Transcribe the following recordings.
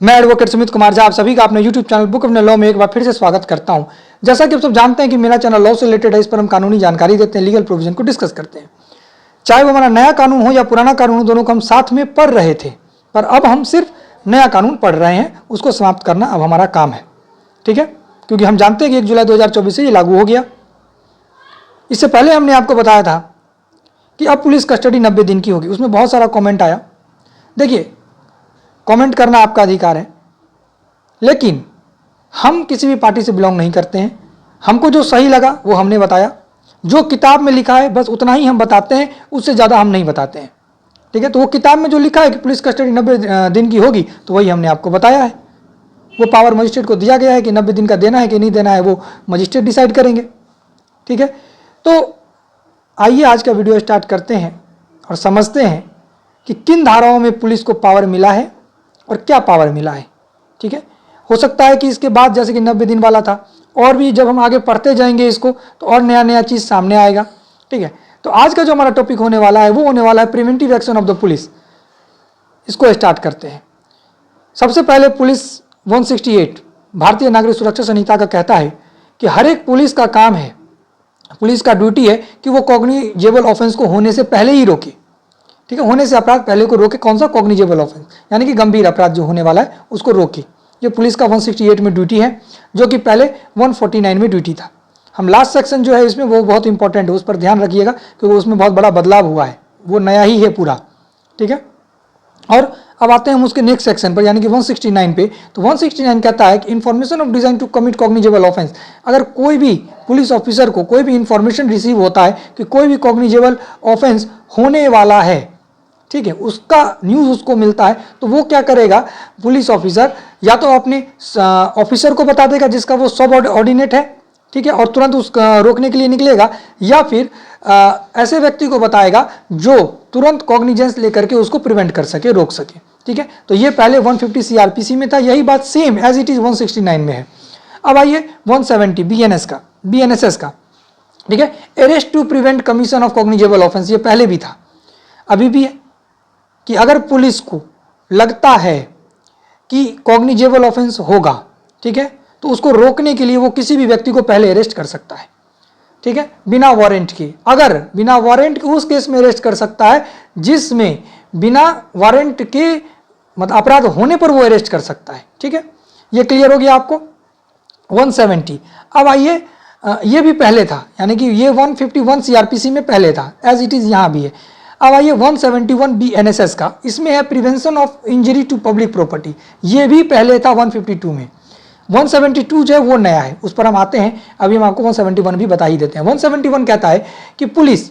मैं एडवोकेट सुमित कुमार झा आप सभी का अपने YouTube channel book of law में एक बार फिर से स्वागत करता हूं। जैसा कि आप सब जानते हैं कि मेरा चैनल लॉ से रिलेटेड है, इस पर हम कानूनी जानकारी देते हैं, लीगल प्रोविजन को डिस्कस करते हैं। चाहे वो हमारा नया कानून हो या पुराना कानून हो, दोनों को हम साथ में पढ़ रहे थे, पर अब हम सिर्फ नया कानून पढ़ रहे हैं, उसको समाप्त करना अब हमारा काम है। ठीक है, क्योंकि हम जानते हैं कि 1 जुलाई 2024 से ये लागू हो गया। इससे पहले हमने आपको बताया था कि अब पुलिस कस्टडी 90 दिन की होगी। उसमें बहुत सारा कॉमेंट आया। देखिए, कमेंट करना आपका अधिकार है, लेकिन हम किसी भी पार्टी से बिलोंग नहीं करते हैं। हमको जो सही लगा वो हमने बताया, जो किताब में लिखा है बस उतना ही हम बताते हैं, उससे ज़्यादा हम नहीं बताते हैं। ठीक है, तो वो किताब में जो लिखा है कि पुलिस कस्टडी 90 दिन की होगी, तो वही हमने आपको बताया है। वो पावर मजिस्ट्रेट को दिया गया है कि 90 दिन का देना है कि नहीं देना है, वो मजिस्ट्रेट डिसाइड करेंगे। ठीक है, तो आइए आज का वीडियो स्टार्ट करते हैं और समझते हैं कि किन धाराओं में पुलिस को पावर मिला है और क्या पावर मिला है। ठीक है, हो सकता है कि इसके बाद जैसे कि 90 दिन वाला था, और भी जब हम आगे पढ़ते जाएंगे इसको तो और नया नया चीज़ सामने आएगा। ठीक है, तो आज का जो हमारा टॉपिक होने वाला है वो होने वाला है preventive action of the police. इसको स्टार्ट करते हैं। सबसे पहले पुलिस 168 भारतीय नागरिक सुरक्षा संहिता का कहता है कि हर एक पुलिस का काम है, पुलिस का ड्यूटी है कि वो कॉग्निजेबल ऑफेंस को होने से पहले ही रोके। ठीक है, होने से अपराध पहले को रोके। कौन सा? कॉग्निजेबल ऑफेंस, यानी कि गंभीर अपराध जो होने वाला है उसको रोके। ये पुलिस का 168 में ड्यूटी है, जो कि पहले 149 में ड्यूटी था। हम लास्ट सेक्शन जो है इसमें वो बहुत इंपॉर्टेंट है, उस पर ध्यान रखिएगा क्योंकि उसमें बहुत बड़ा बदलाव हुआ है, वो नया ही है पूरा। ठीक है, और अब आते हैं हम उसके नेक्स्ट सेक्शन पर, यानी कि 169 पे। तो 169 कहता है कि information of design to commit cognizable offence. अगर कोई भी पुलिस ऑफिसर को कोई भी इंफॉर्मेशन रिसीव होता है कि कोई भी कॉग्निजेबल ऑफेंस होने वाला है, ठीक है, उसका न्यूज़ उसको मिलता है, तो वो क्या करेगा? पुलिस ऑफिसर या तो अपने ऑफिसर को बता देगा जिसका वो सब ऑर्डिनेट है, ठीक है, और तुरंत उसका रोकने के लिए निकलेगा, या फिर ऐसे व्यक्ति को बताएगा जो तुरंत कॉग्निजेंस लेकर के उसको प्रिवेंट कर सके, रोक सके। ठीक है, तो ये पहले 150 सीआरपीसी में था, यही बात सेम एज इट इज 169 में है। अब आइए 170 बीएनएसएस का। ठीक है, arrest to prevent commission of cognizable offence, ये पहले भी था, अभी भी है, कि अगर पुलिस को लगता है कि कॉग्निजेबल ऑफेंस होगा, ठीक है, तो उसको रोकने के लिए वो किसी भी व्यक्ति को पहले अरेस्ट कर सकता है। ठीक है, बिना वारंट के। अगर बिना वारंट के उस केस में अरेस्ट कर सकता है जिसमें बिना वारंट के मतलब अपराध होने पर वो अरेस्ट कर सकता है। ठीक है, ये क्लियर हो गया आपको। 170। अब आइए, ये भी पहले था, यानी कि ये 151 सीआरपीसी में पहले था, एज इट इज यहाँ भी है। अब आइए 171 बीएनएसएस का, इसमें है prevention of injury to public property, ये भी पहले था 152 में। 172 जो है वो नया है, उस पर हम आते हैं। अभी हम आपको 171 भी बता ही देते हैं। 171 कहता है कि पुलिस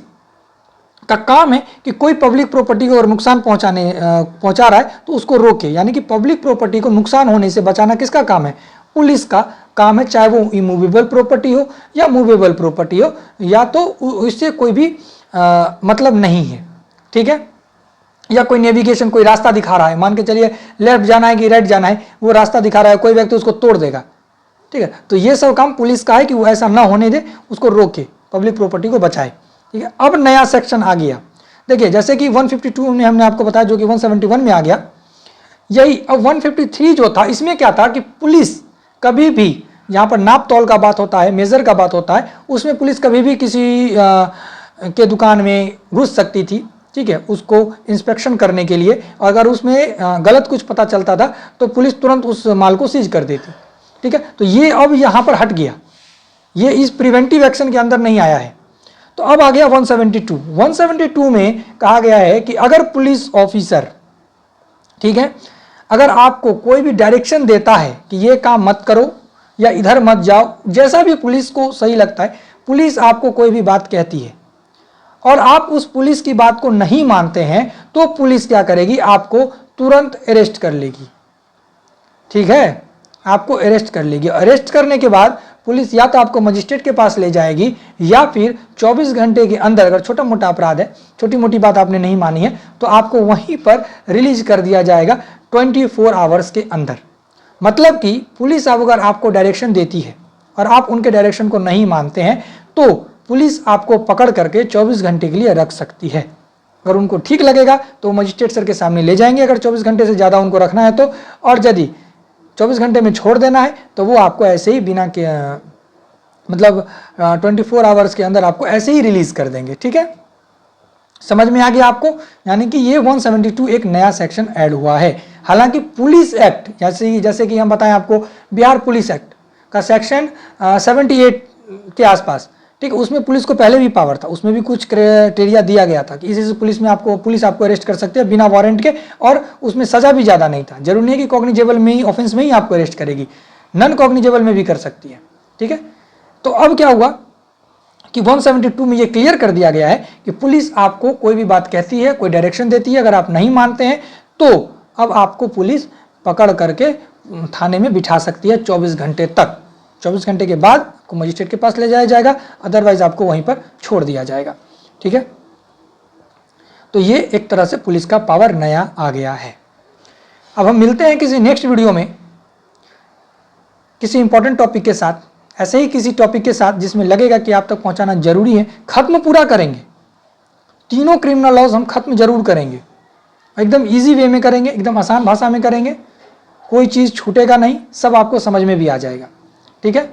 का काम है कि कोई पब्लिक प्रॉपर्टी को अगर नुकसान पहुंचा रहा है तो उसको रोके, यानी कि पब्लिक प्रॉपर्टी को नुकसान होने से बचाना किसका काम है? पुलिस का काम है, चाहे वो इमूवेबल प्रॉपर्टी हो या मूवेबल प्रॉपर्टी हो, या तो इससे कोई भी मतलब नहीं है। ठीक है, या कोई नेविगेशन, कोई रास्ता दिखा रहा है, मान के चलिए लेफ्ट जाना है कि राइट जाना है, वो रास्ता दिखा रहा है, कोई व्यक्ति उसको तोड़ देगा। ठीक है, तो ये सब काम पुलिस का है कि वो ऐसा ना होने दे, उसको रोके, पब्लिक प्रॉपर्टी को बचाए। ठीक है, अब नया सेक्शन आ गया। देखिए, जैसे कि 152 में हमने आपको बताया, जो कि 171 में आ गया, यही। अब 153 जो था, इसमें क्या था कि पुलिस कभी भी, यहाँ पर नाप तौल का बात होता है, मेजर का बात होता है, उसमें पुलिस कभी भी किसी के दुकान में घुस सकती थी। ठीक है, उसको इंस्पेक्शन करने के लिए, अगर उसमें गलत कुछ पता चलता था तो पुलिस तुरंत उस माल को सीज कर देती। ठीक है, तो ये अब यहाँ पर हट गया, ये इस प्रिवेंटिव एक्शन के अंदर नहीं आया है। तो अब आ गया 172। 172 में कहा गया है कि अगर पुलिस ऑफिसर, ठीक है, अगर आपको कोई भी डायरेक्शन देता है कि ये काम मत करो या इधर मत जाओ, जैसा भी पुलिस को सही लगता है, पुलिस आपको कोई भी बात कहती है और आप उस पुलिस की बात को नहीं मानते हैं, तो पुलिस क्या करेगी? आपको तुरंत अरेस्ट कर लेगी। ठीक है, आपको अरेस्ट कर लेगी। अरेस्ट करने के बाद पुलिस या तो आपको मजिस्ट्रेट के पास ले जाएगी, या फिर 24 घंटे के अंदर, अगर छोटा मोटा अपराध है, छोटी मोटी बात आपने नहीं मानी है, तो आपको वहीं पर रिलीज कर दिया जाएगा 24 आवर्स के अंदर। मतलब कि पुलिस अगर आपको डायरेक्शन देती है और आप उनके डायरेक्शन को नहीं मानते हैं, तो पुलिस आपको पकड़ करके 24 घंटे के लिए रख सकती है। अगर उनको ठीक लगेगा तो मजिस्ट्रेट सर के सामने ले जाएंगे, अगर 24 घंटे से ज़्यादा उनको रखना है तो, और यदि 24 घंटे में छोड़ देना है तो वो आपको ऐसे ही बिना के मतलब 24 आवर्स के अंदर आपको ऐसे ही रिलीज कर देंगे। ठीक है, समझ में आ गया आपको? यानी कि ये 172 एक नया सेक्शन ऐड हुआ है। हालांकि पुलिस एक्ट जैसे कि हम बताएं आपको, बिहार पुलिस एक्ट का सेक्शन 78 के आसपास, ठीक, उसमें पुलिस को पहले भी पावर था, उसमें भी कुछ क्राइटेरिया दिया गया था कि इसी पुलिस आपको अरेस्ट कर सकते हैं बिना वारंट के, और उसमें सजा भी ज़्यादा नहीं था। जरूरी नहीं है कि कॉग्निजेबल में ही, ऑफेंस में ही आपको अरेस्ट करेगी, नॉन कॉग्निजेबल में भी कर सकती है। ठीक है, तो अब क्या हुआ कि 172 में ये क्लियर कर दिया गया है कि पुलिस आपको कोई भी बात कहती है, कोई डायरेक्शन देती है, अगर आप नहीं मानते हैं तो अब आपको पुलिस पकड़ करके थाने में बिठा सकती है 24 घंटे तक। 24 घंटे के बाद आपको मजिस्ट्रेट के पास ले जाया जाएगा, अदरवाइज आपको वहीं पर छोड़ दिया जाएगा। ठीक है, तो ये एक तरह से पुलिस का पावर नया आ गया है। अब हम मिलते हैं किसी नेक्स्ट वीडियो में किसी इंपॉर्टेंट टॉपिक के साथ, ऐसे ही किसी टॉपिक के साथ जिसमें लगेगा कि आप तक पहुंचाना जरूरी है। खत्म पूरा करेंगे, तीनों क्रिमिनल लॉज हम खत्म जरूर करेंगे, एकदम इजी वे में करेंगे, एकदम आसान भाषा में करेंगे, कोई चीज़ छूटेगा नहीं, सब आपको समझ में भी आ जाएगा। ठीक है।